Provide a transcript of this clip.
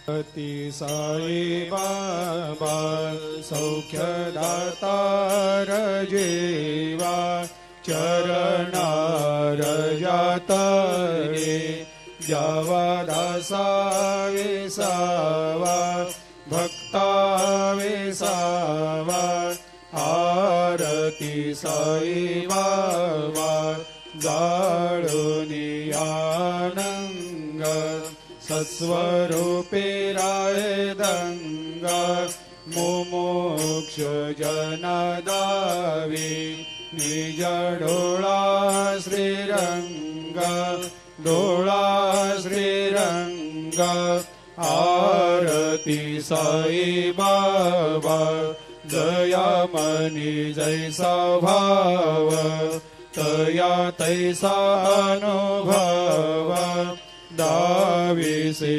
ती साई बाबा सौख्यदातार जेवा चरणार जातरे जावा दासा विसावा भक्ता विसावा आरती साई बाबा जाळुनी आनंग सत्स्वरूपे राय दंगा मुमुक्ष जनदावी निज डोळा श्रीरंग डोळा श्रीरंग आरती साई बाबा जया मनी जैसा भाव तया तैसा अनुभव दाविसे